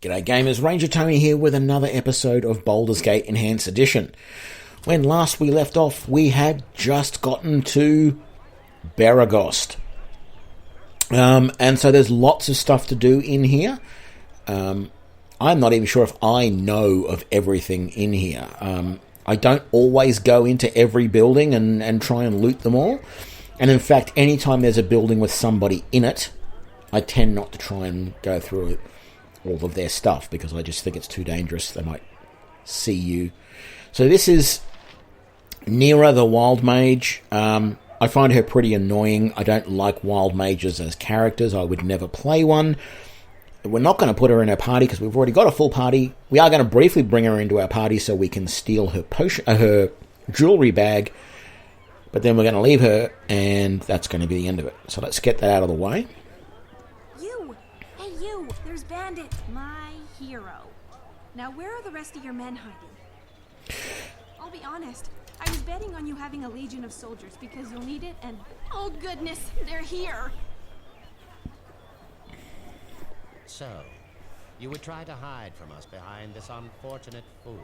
G'day gamers, Ranger Tony here with another episode of Baldur's Gate Enhanced Edition. When last we left off, we had just gotten to Baragost. And so there's lots of stuff to do in here. I'm not even sure if I know of everything in here. I don't always go into every building and try and loot them all. And in fact, anytime there's a building with somebody in it, I tend not to try and go through it. All of their stuff, because I just think it's too dangerous. They might see you. So this is Nira the Wild Mage. I find her pretty annoying. I don't like wild mages as characters. I would never play one. We're not going to put her in our party because we've already got a full party. We are going to briefly bring her into our party so we can steal her her jewelry bag. But then we're going to leave her, and that's going to be the end of it. So let's get that out of the way. There's Bandit, my hero. Now, where are the rest of your men hiding? I'll be honest, I was betting on you having a legion of soldiers because you'll need it, and oh goodness, they're here. So, you would try to hide from us behind this unfortunate fool.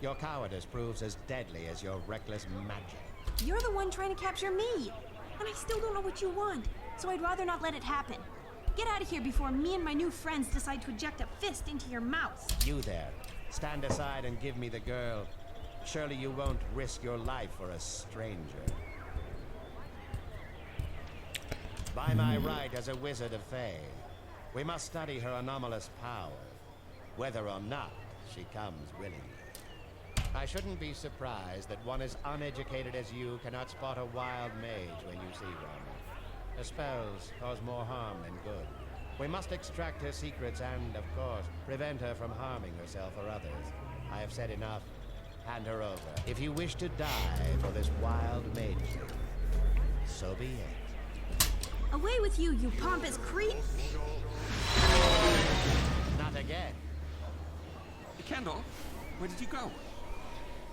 Your cowardice proves as deadly as your reckless magic. You're the one trying to capture me, and I still don't know what you want, so I'd rather not let it happen. Get out of here before me and my new friends decide to eject a fist into your mouth. You there. Stand aside and give me the girl. Surely you won't risk your life for a stranger. By my right as a wizard of Fae, we must study her anomalous power, whether or not she comes willingly. I shouldn't be surprised that one as uneducated as you cannot spot a wild mage when you see one. Her spells cause more harm than good. We must extract her secrets and, of course, prevent her from harming herself or others. I have said enough. Hand her over. If you wish to die for this wild maiden, so be it. Away with you, you pompous creep! Not again. Kendall, where did you go?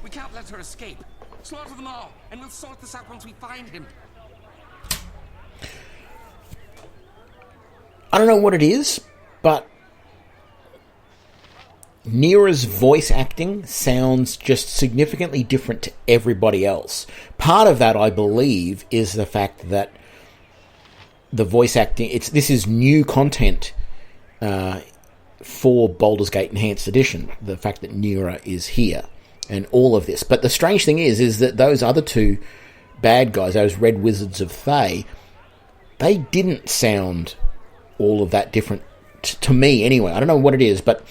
We can't let her escape. Slaughter them all, and we'll sort this out once we find him. I don't know what it is, but Nira's voice acting sounds just significantly different to everybody else. Part of that, I believe, is the fact that the voice acting, this is new content for Baldur's Gate Enhanced Edition, the fact that Nira is here and all of this. But the strange thing is that those other two bad guys, those Red Wizards of Thay, they didn't sound all of that different to me anyway. I don't know what it is, but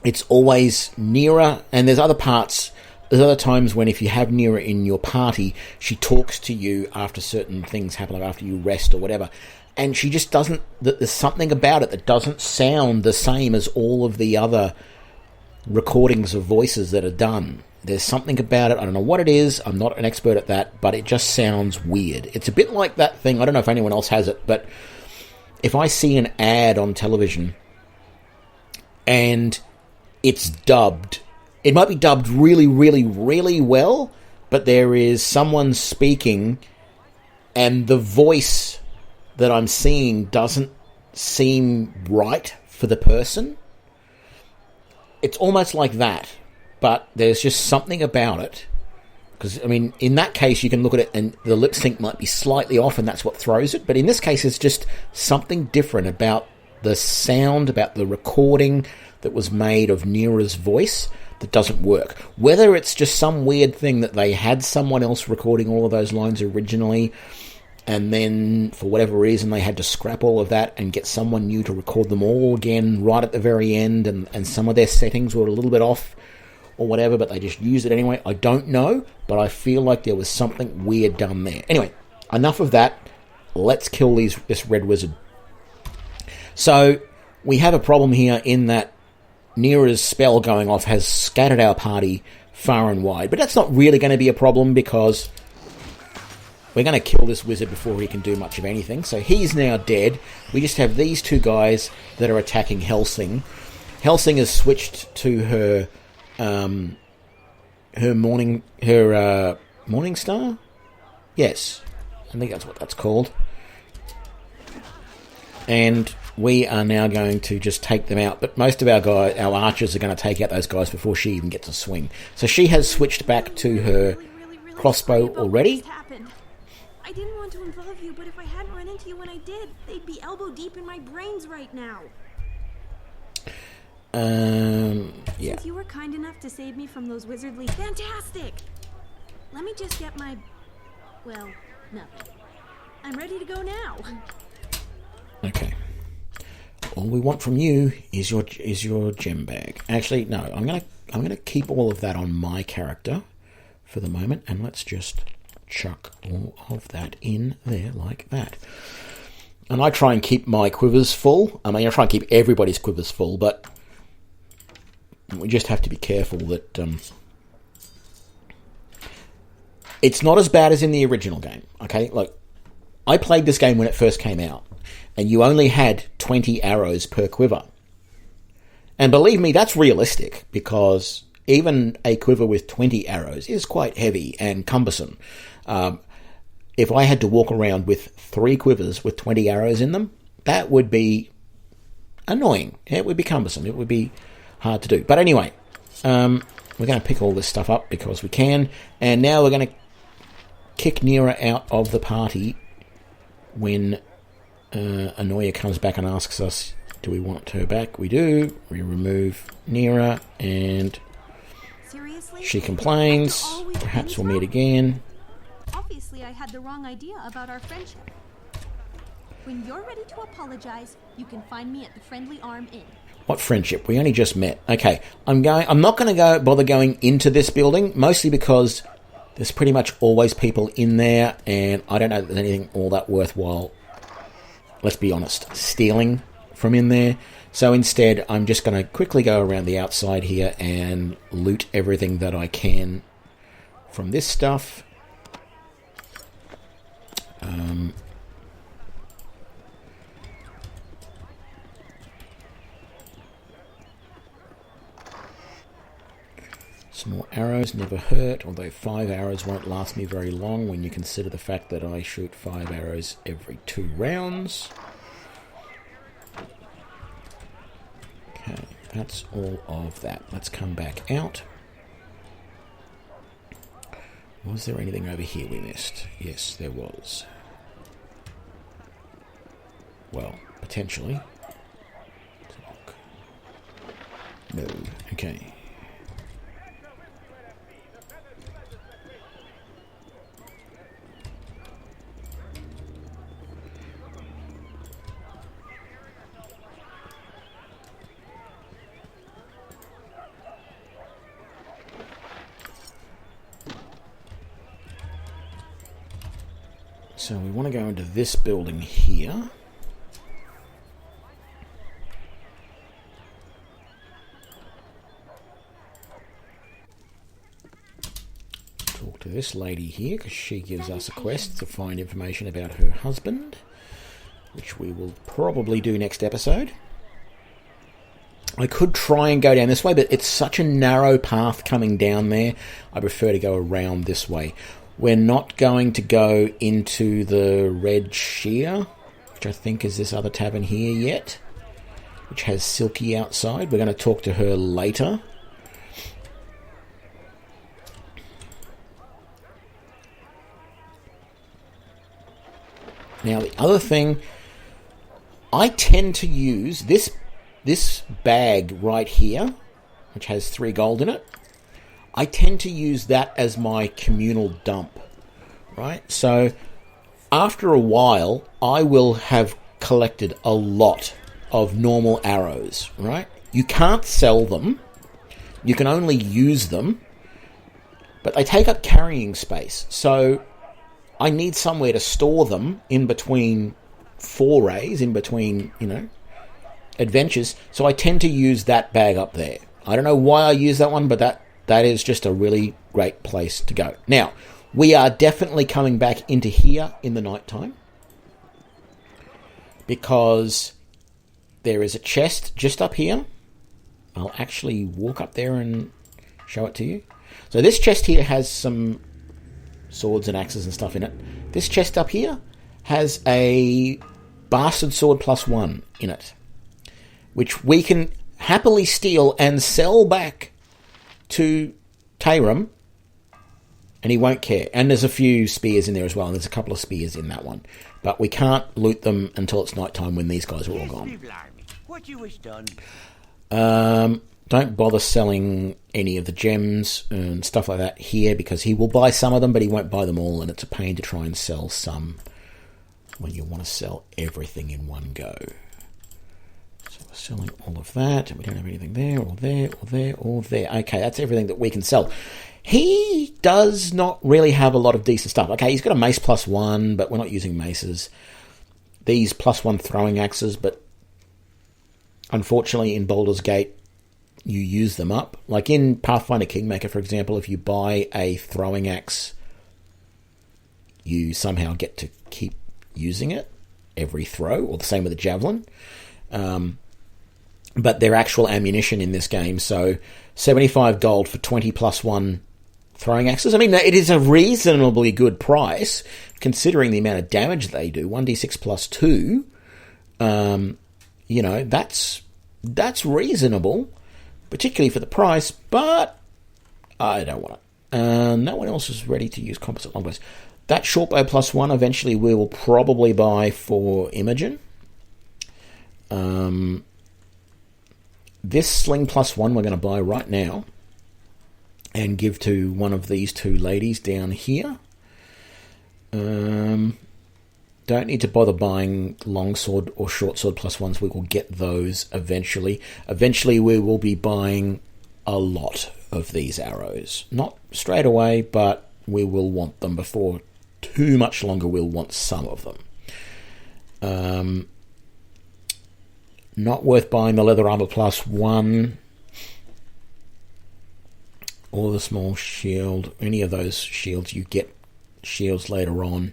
it's always Nira, and there's other times when if you have Nira in your party, she talks to you after certain things happen, like after you rest or whatever, and she just doesn't, there's something about it that doesn't sound the same as all of the other recordings of voices that are done. There's something about it, I don't know what it is, I'm not an expert at that, but it just sounds weird. It's a bit like that thing, I don't know if anyone else has it, but if I see an ad on television and it's dubbed, it might be dubbed really, really, really well, but there is someone speaking and the voice that I'm seeing doesn't seem right for the person. It's almost like that, but there's just something about it. Because, I mean, in that case, you can look at it and the lip sync might be slightly off and that's what throws it. But in this case, it's just something different about the sound, about the recording that was made of Nira's voice that doesn't work. Whether it's just some weird thing that they had someone else recording all of those lines originally, and then for whatever reason they had to scrap all of that and get someone new to record them all again right at the very end, and some of their settings were a little bit off, or whatever, but they just used it anyway. I don't know, but I feel like there was something weird done there. Anyway, enough of that. Let's kill this Red Wizard. So, we have a problem here in that Nira's spell going off has scattered our party far and wide. But that's not really going to be a problem because we're going to kill this wizard before he can do much of anything. So he's now dead. We just have these two guys that are attacking Helsing. Helsing has switched to her morning star? Yes. I think that's what that's called. And we are now going to just take them out. But most of our archers are going to take out those guys before she even gets a swing. So she has switched back to her crossbow already. I didn't want to involve you, but if I hadn't run into you when I did, they'd be elbow deep in my brains right now. Yeah. Since you were kind enough to save me from those wizardly... Fantastic! Let me just get my... well, nothing. I'm ready to go now. Okay. All we want from you is your gem bag. Actually, no. I'm gonna keep all of that on my character for the moment, and let's just chuck all of that in there like that. And I try and keep my quivers full. I mean, I try and keep everybody's quivers full, but we just have to be careful that it's not as bad as in the original game. Okay, like I played this game when it first came out, and you only had 20 arrows per quiver. And believe me, that's realistic, because even a quiver with 20 arrows is quite heavy and cumbersome. If I had to walk around with 3 quivers with 20 arrows in them, that would be annoying. It would be cumbersome. It would be hard to do. But anyway, we're going to pick all this stuff up because we can. And now we're going to kick Nira out of the party when Anoya comes back and asks us, do we want her back? We do. We remove Nira, and Seriously? she complains. Perhaps we'll meet again. Obviously, I had the wrong idea about our friendship. When you're ready to apologize, you can find me at the Friendly Arm Inn. What friendship? We only just met. Okay, I'm not going to bother going into this building, mostly because there's pretty much always people in there, and I don't know that there's anything all that worthwhile, let's be honest, stealing from in there. So instead, I'm just going to quickly go around the outside here and loot everything that I can from this stuff. Some more arrows, never hurt, although 5 arrows won't last me very long when you consider the fact that I shoot 5 arrows every 2 rounds. Okay, that's all of that. Let's come back out. Was there anything over here we missed? Yes, there was. Well, potentially. No. Okay. So we want to go into this building here. Talk to this lady here, because she gives us a quest to find information about her husband, which we will probably do next episode. I could try and go down this way, but it's such a narrow path coming down there. I prefer to go around this way. We're not going to go into the Red Shear, which I think is this other tavern here yet, which has Silky outside. We're going to talk to her later. Now, the other thing, I tend to use this bag right here, which has 3 gold in it. I tend to use that as my communal dump, right? So after a while, I will have collected a lot of normal arrows, right? You can't sell them. You can only use them, but they take up carrying space. So I need somewhere to store them in between forays, in between, adventures. So I tend to use that bag up there. I don't know why I use that one, but that is just a really great place to go. Now, we are definitely coming back into here in the night time, because there is a chest just up here. I'll actually walk up there and show it to you. So this chest here has some swords and axes and stuff in it. This chest up here has a bastard sword +1 in it. which we can happily steal and sell back to Tayram, and he won't care. And there's a few spears in there as well, and there's a couple of spears in that one. But we can't loot them until it's night time when these guys are all gone. What you wish done? Don't bother selling any of the gems and stuff like that here, because he will buy some of them, but he won't buy them all, and it's a pain to try and sell some when you want to sell everything in one go. So we're selling all of that, and we don't have anything there, or there, or there, or there. Okay, that's everything that we can sell. He does not really have a lot of decent stuff. Okay, he's got a mace +1, but we're not using maces. These +1 throwing axes, but unfortunately in Baldur's Gate, you use them up. Like in Pathfinder Kingmaker, for example, if you buy a throwing axe, you somehow get to keep using it every throw, or the same with the javelin. But they're actual ammunition in this game, so 75 gold for 20 +1 throwing axes. I mean, it is a reasonably good price, considering the amount of damage they do. 1d6 +2. You know, that's reasonable, particularly for the price, but I don't want it. No one else is ready to use composite longbows. That shortbow +1 eventually we will probably buy for Imogen. This sling +1 we're going to buy right now and give to one of these two ladies down here. Don't need to bother buying longsword or shortsword +1s. We will get those eventually. Eventually we will be buying a lot of these arrows. Not straight away, but we will want them before too much longer. We'll want some of them. Not worth buying the leather armor +1 or the small shield. Any of those shields, you get shields later on.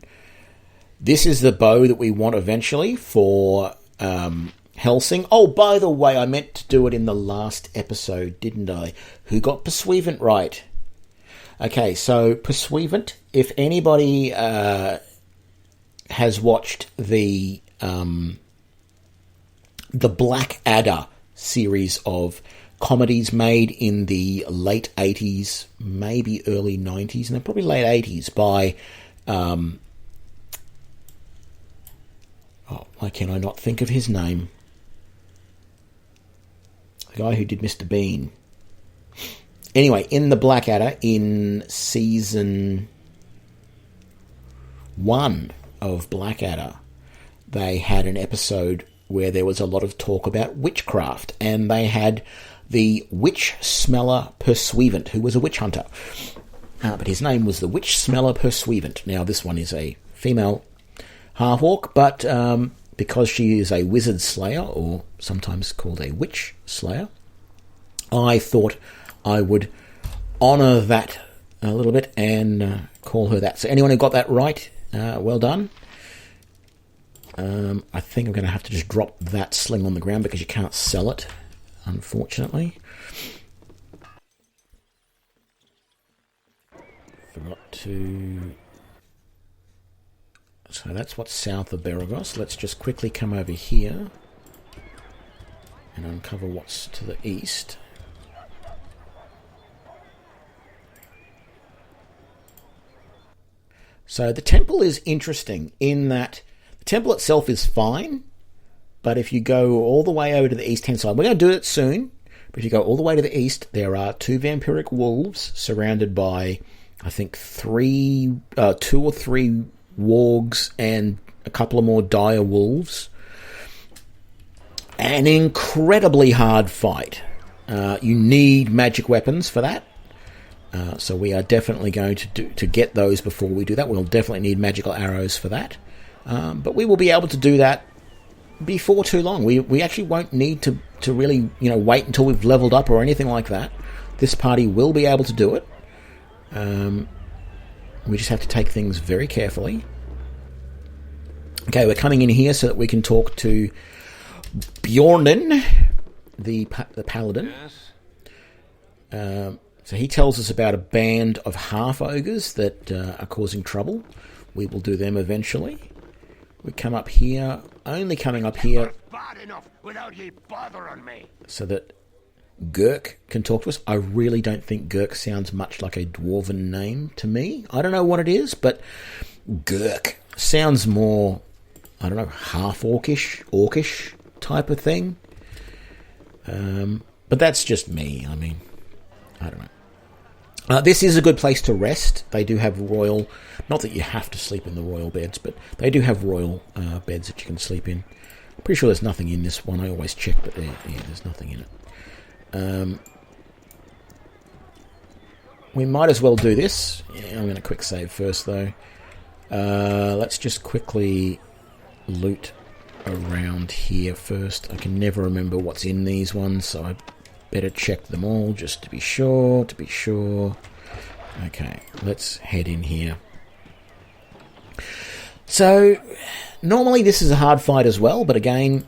This is the bow that we want eventually for Helsing. Oh, by the way, I meant to do it in the last episode, didn't I? Who got Pursuivant right? Okay, so Pursuivant, if anybody has watched the Blackadder series of comedies made in the late 80s, maybe early 90s, and then probably late 80s by... why can I not think of his name? The guy who did Mr. Bean. Anyway, in the Blackadder, in season 1 of Blackadder, they had an episode where there was a lot of talk about witchcraft, and they had the Witch Smeller Pursuivant, who was a witch hunter. But his name was the Witch Smeller Pursuivant. Now, this one is a female half-orc, but because she is a wizard slayer, or sometimes called a witch slayer, I thought I would honour that a little bit and call her that. So anyone who got that right, well done. I think I'm going to have to just drop that sling on the ground because you can't sell it, unfortunately. Forgot to... So that's what's south of Beragos. Let's just quickly come over here and uncover what's to the east. So the temple is interesting in that the temple itself is fine, but if you go all the way over to the east-hand side, we're going to do it soon, but if you go all the way to the east, there are 2 vampiric wolves surrounded by, I think, 2 or 3 wargs and a couple of more dire wolves. An incredibly hard fight. You need magic weapons for that. So we are definitely going to get those before we do that. We'll definitely need magical arrows for that. But we will be able to do that before too long. We actually won't need to really wait until we've leveled up or anything like that. This party will be able to do it. We just have to take things very carefully. Okay, we're coming in here so that we can talk to Bjornen, the paladin. Yes. So he tells us about a band of half-ogres that are causing trouble. We will do them eventually. We come up here, only coming up here Bad enough without ye bothering me. so that Gurk can talk to us. I really don't think Gurk sounds much like a dwarven name to me. I don't know what it is, but Gurk sounds more, I don't know, half orcish type of thing. But that's just me. I mean, I don't know. This is a good place to rest. They do have royal, not that you have to sleep in the royal beds, but they do have royal beds that you can sleep in. I'm pretty sure there's nothing in this one. I always check, but there's nothing in it. We might as well do this. Yeah, I'm going to quick save first, though. Let's just quickly loot around here first. I can never remember what's in these ones, so I better check them all just to be sure. Okay, let's head in here. So, normally this is a hard fight as well, but again,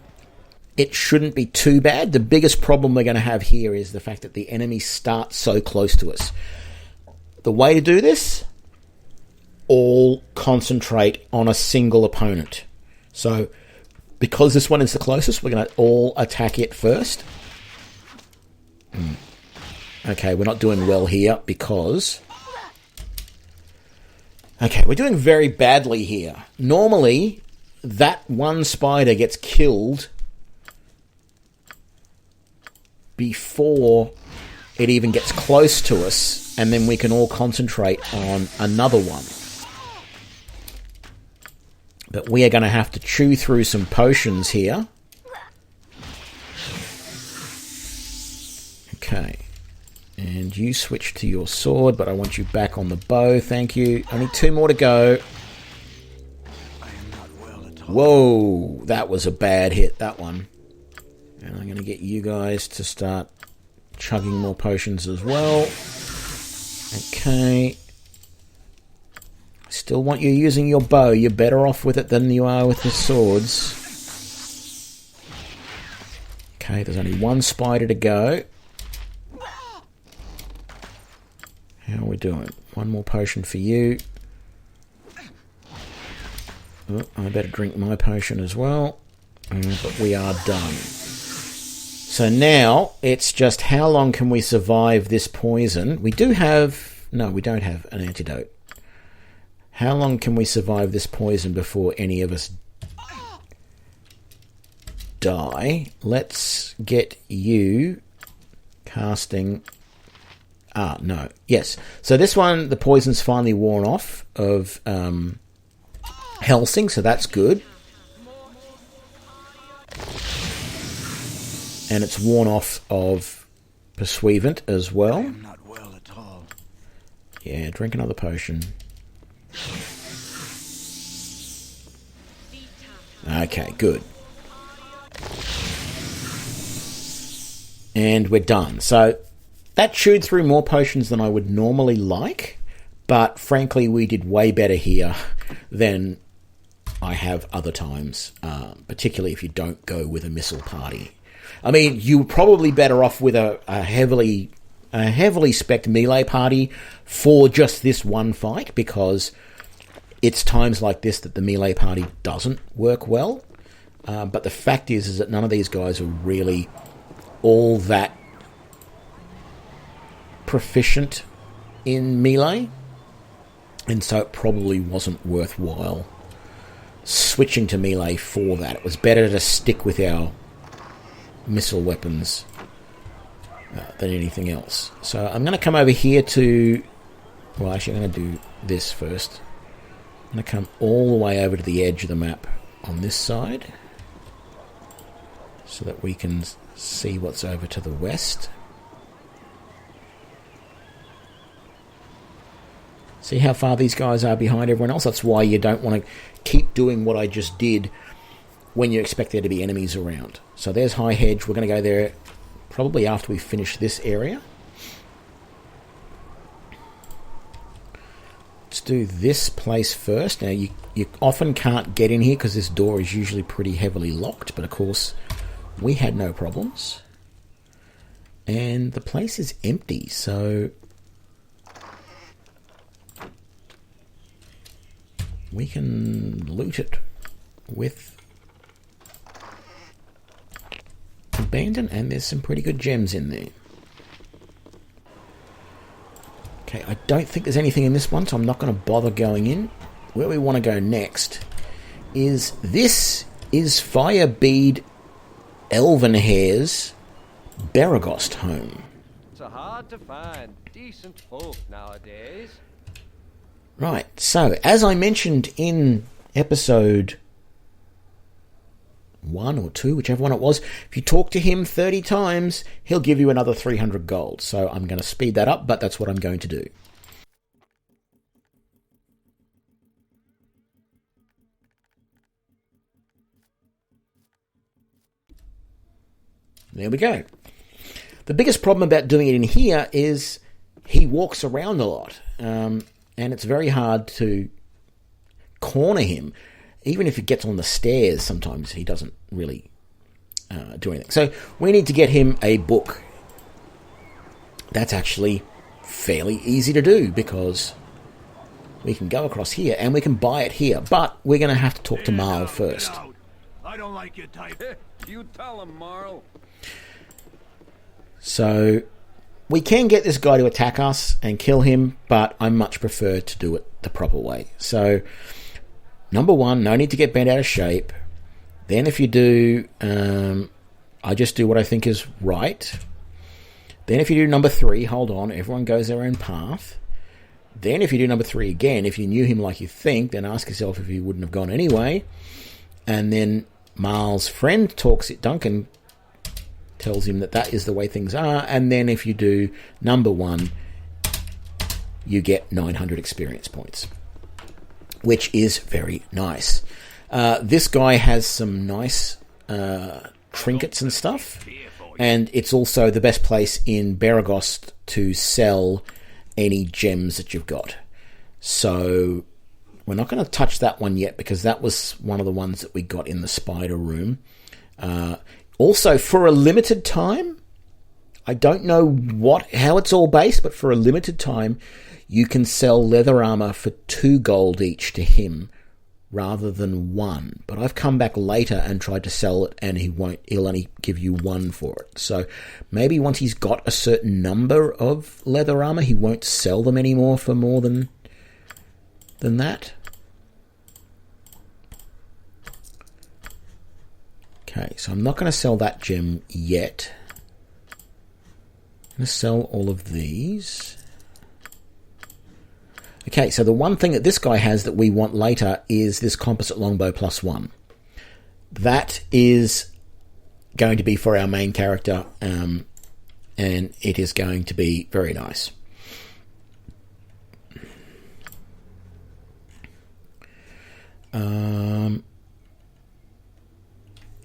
it shouldn't be too bad. The biggest problem we're going to have here is the fact that the enemies start so close to us. The way to do this, all concentrate on a single opponent. So, because this one is the closest, we're going to all attack it first. Okay, we're not doing well here because... Okay, we're doing very badly here. Normally, that one spider gets killed before it even gets close to us, and then we can all concentrate on another one. But we are going to have to chew through some potions here. Okay. And you switch to your sword, but I want you back on the bow. Thank you. Only 2 more to go. I am not well at all. Whoa, that was a bad hit, that one. And I'm going to get you guys to start chugging more potions as well. Okay. Still want you using your bow. You're better off with it than you are with the swords. Okay, there's only 1 spider to go. How are we doing? 1 more potion for you. Oh, I better drink my potion as well. But we are done. So now, it's just how long can we survive this poison? We do have... No, we don't have an antidote. How long can we survive this poison before any of us die? Let's get you casting... Ah, no. Yes. So this one, the poison's finally worn off of Helsing, so that's good. And it's worn off of Persuivant as well. I am not well at all. Yeah, drink another potion. Okay, good. And we're done. So that chewed through more potions than I would normally like, but frankly we did way better here than I have other times, particularly if you don't go with a missile party. I mean, you're probably better off with a heavily spec'd melee party for just this one fight, because it's times like this that the melee party doesn't work well. But the fact is that none of these guys are really all that proficient in melee, and so it probably wasn't worthwhile switching to melee for that. It was better to stick with our missile weapons than anything else. So I'm going to come over here to... Well, actually, I'm going to do this first. I'm going to come all the way over to the edge of the map on this side so that we can see what's over to the west. See how far these guys are behind everyone else? That's why you don't want to keep doing what I just did when you expect there to be enemies around. So there's High Hedge. We're going to go there probably after we finish this area. Let's do this place first. Now, you often can't get in here because this door is usually pretty heavily locked, but of course, we had no problems. And the place is empty, so we can loot it with abandon, and there's some pretty good gems in there. Okay, I don't think there's anything in this one, so I'm not going to bother going in. Where we want to go next is Firebead Elvenhair's Baragost home. It's hard to find decent folk nowadays. Right, so as I mentioned in episode 1 or 2, whichever one it was, if you talk to him 30 times, he'll give you another 300 gold. So I'm going to speed that up, but that's what I'm going to do. There we go. The biggest problem about doing it in here is he walks around a lot, and it's very hard to corner him. Even if he gets on the stairs, sometimes he doesn't really do anything. So we need to get him a book. That's actually fairly easy to do because we can go across here and we can buy it here. But we're going to have to talk to Marl first. I don't like your type. You tell him, Marl. So we can get this guy to attack us and kill him, but I much prefer to do it the proper way. So number 1, no need to get bent out of shape. Then if you do, I just do what I think is right. Then if you do number 3, hold on, everyone goes their own path. Then if you do number 3 again, if you knew him like you think, then ask yourself if he wouldn't have gone anyway. And then Marl's friend Duncan tells him that that is the way things are. And then if you do number 1, you get 900 experience points, which is very nice. This guy has some nice trinkets and stuff, and it's also the best place in Baragost to sell any gems that you've got. So we're not going to touch that one yet because that was one of the ones that we got in the spider room. Also, for a limited time, I don't know how it's all based, but for a limited time, you can sell leather armor for 2 gold each to him rather than 1. But I've come back later and tried to sell it, and he'll only give you 1 for it. So maybe once he's got a certain number of leather armor, he won't sell them anymore for more than that. Okay, so I'm not going to sell that gem yet. I'm going to sell all of these. Okay, so the one thing that this guy has that we want later is this composite longbow +1. That is going to be for our main character, and it is going to be very nice.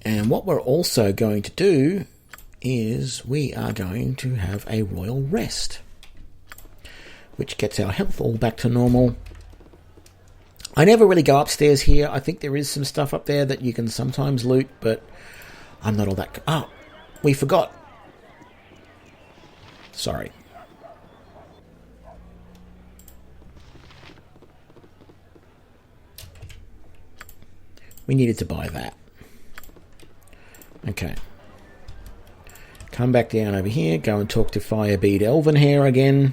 And what we're also going to do is we are going to have a royal rest, which gets our health all back to normal. I never really go upstairs here. I think there is some stuff up there that you can sometimes loot, but I'm not all that... Oh, we forgot. Sorry. We needed to buy that. Okay. Come back down over here. Go and talk to Firebead Elvenhair again.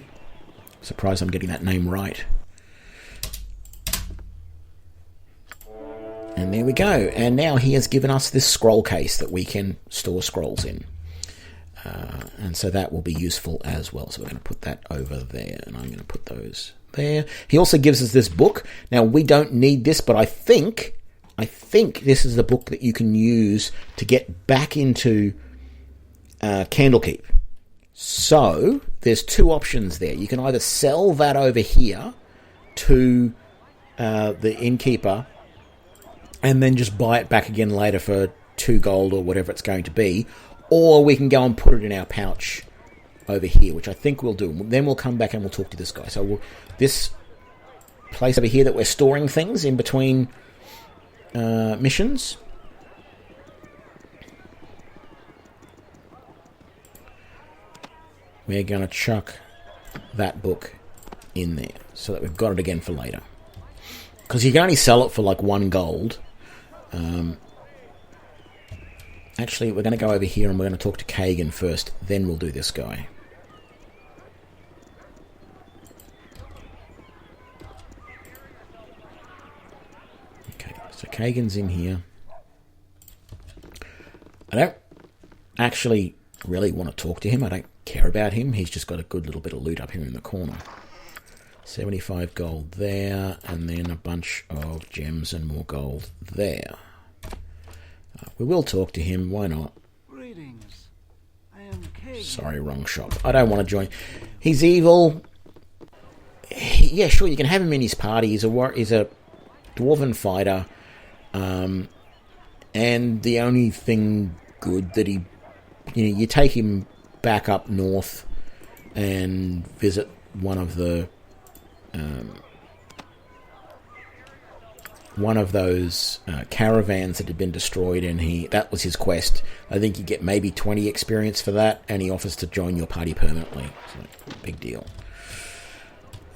Surprised I'm getting that name right. And there we go. And now he has given us this scroll case that we can store scrolls in. And so that will be useful as well. So we're going to put that over there. And I'm going to put those there. He also gives us this book. Now, we don't need this, but I think this is the book that you can use to get back into Candlekeep. So there's 2 options there. You can either sell that over here to the innkeeper and then just buy it back again later for 2 gold or whatever it's going to be, or we can go and put it in our pouch over here, which I think we'll do. Then we'll come back and we'll talk to this guy. So this place over here that we're storing things in between missions. We're going to chuck that book in there so that we've got it again for later. Because you can only sell it for like 1 gold. Actually, we're going to go over here and we're going to talk to Kagan first. Then we'll do this guy. Okay, so Kagan's in here. I don't actually really want to talk to him. I don't care about him. He's just got a good little bit of loot up here in the corner. 75 gold there, and then a bunch of gems and more gold there. We will talk to him, why not? Greetings. I am Kagan. Sorry, wrong shop. I don't want to join. He's evil. Yeah, sure, you can have him in his party. He's a dwarven fighter. And the only thing good that he... you take him back up north and visit one of the... one of those caravans that had been destroyed, and that was his quest. I think you get maybe 20 experience for that, and he offers to join your party permanently. So, big deal.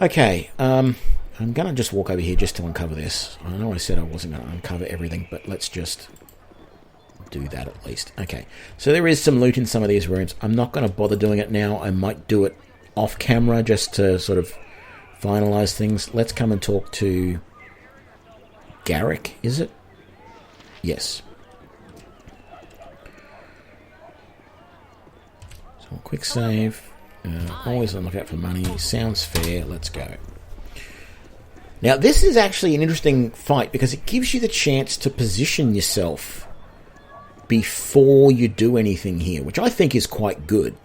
Okay, I'm going to just walk over here just to uncover this. I know I said I wasn't going to uncover everything, but let's just do that at least. Okay, so there is some loot in some of these rooms. I'm not going to bother doing it now. I might do it off camera just to sort of finalize things. Let's come and talk to Garrick, is it? Yes. So quick save. Always on the lookout for money. Sounds fair. Let's go. Now this is actually an interesting fight because it gives you the chance to position yourself before you do anything here, which I think is quite good.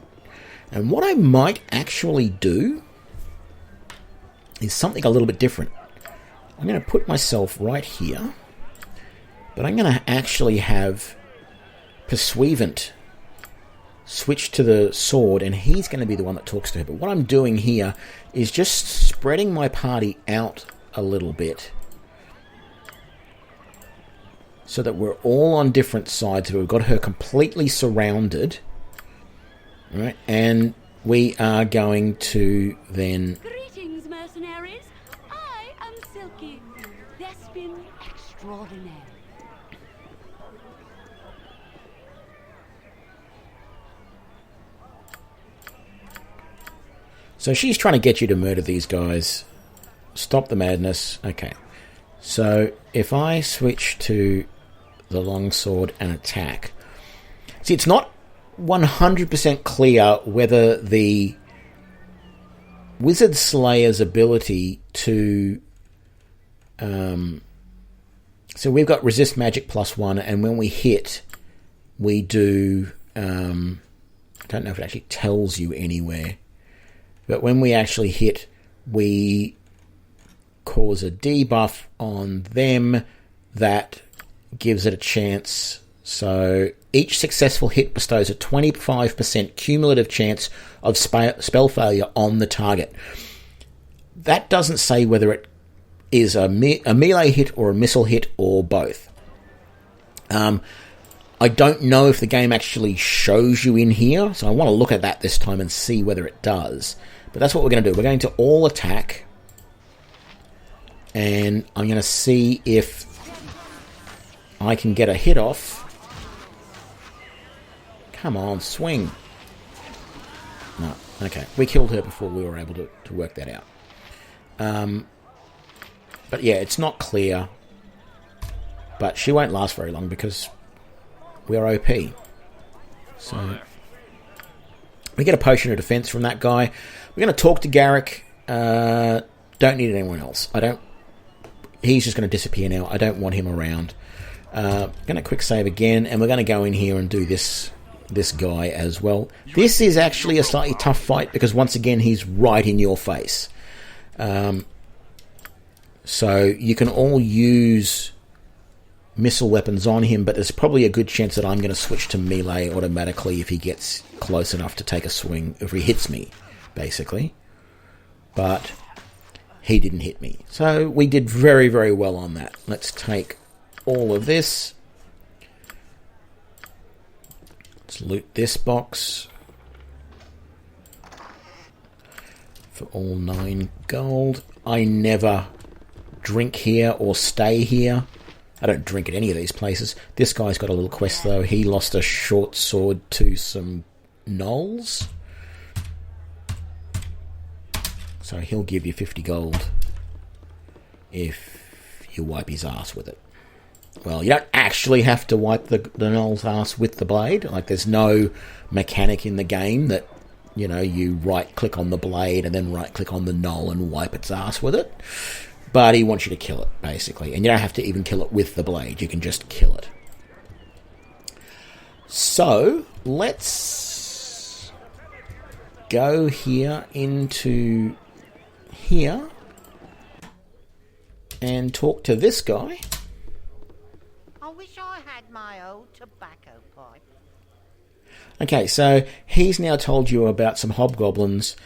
And what I might actually do is something a little bit different. I'm going to put myself right here, but I'm going to actually have Pursuivant switch to the sword, and he's going to be the one that talks to her. But what I'm doing here is just spreading my party out a little bit so that we're all on different sides. We've got her completely surrounded, right? And we are going to then... Greetings, mercenaries. I am Silky, Thespian extraordinaire. So she's trying to get you to murder these guys. Stop the madness. Okay. So if I switch to the longsword and attack... See, it's not 100% clear whether the Wizard Slayer's ability to... so we've got resist magic +1, and when we hit, we do... I don't know if it actually tells you anywhere. But when we actually hit, we cause a debuff on them that gives it a chance. So each successful hit bestows a 25% cumulative chance of spell failure on the target. That doesn't say whether it is a melee hit or a missile hit or both. I don't know if the game actually shows you in here, so I want to look at that this time and see whether it does. But that's what we're going to do. We're going to all attack, and I'm going to see if I can get a hit off. Come on, swing. No, okay. We killed her before we were able to work that out. But yeah, it's not clear. But she won't last very long because we're OP. So we get a potion of defense from that guy. We're going to talk to Garrick. Don't need anyone else. He's just going to disappear now. I don't want him around. Going to quick save again, and we're going to go in here and do this guy as well. This is actually a slightly tough fight because once again he's right in your face. So you can all use missile weapons on him, but there's probably a good chance that I'm going to switch to melee automatically if he gets close enough to take a swing, if he hits me, basically. But he didn't hit me. So we did very, very well on that. Let's take all of this. Let's loot this box for all 9 gold. I never drink here or stay here. I don't drink at any of these places. This guy's got a little quest, though. He lost a short sword to some gnolls. So he'll give you 50 gold if you wipe his ass with it. Well, you don't actually have to wipe the gnoll's ass with the blade. Like, there's no mechanic in the game that, you know, you right-click on the blade and then right-click on the gnoll and wipe its ass with it. But he wants you to kill it, basically. And you don't have to even kill it with the blade. You can just kill it. So, let's go here into here and talk to this guy. I wish I had my old tobacco pipe. Okay, so he's now told you about some hobgoblins.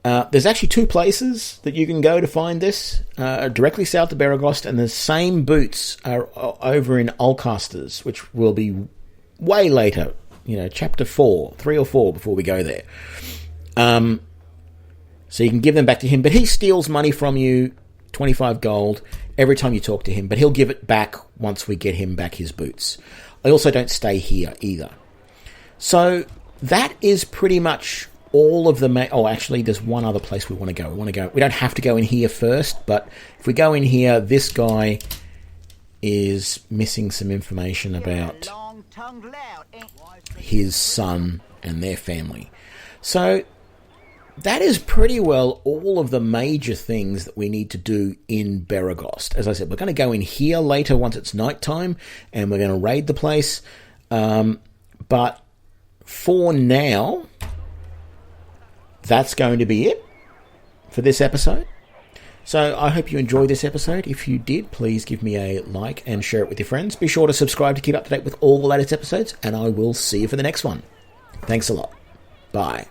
There's actually 2 places that you can go to find this, directly south of Baragost, and the same boots are over in Ulcasters, which will be way later, you know, chapter 4, 3 or 4 before we go there. So you can give them back to him, but he steals money from you, 25 gold, every time you talk to him, but he'll give it back once we get him back his boots. I also don't stay here either. So that is pretty much all of the... Oh, actually, there's one other place we want to go. We don't have to go in here first, but if we go in here, this guy is missing some information about his son and their family. So that is pretty well all of the major things that we need to do in Baragost. As I said, we're going to go in here later once it's nighttime, and we're going to raid the place. But for now, that's going to be it for this episode. So I hope you enjoyed this episode. If you did, please give me a like and share it with your friends. Be sure to subscribe to keep up to date with all the latest episodes, and I will see you for the next one. Thanks a lot. Bye.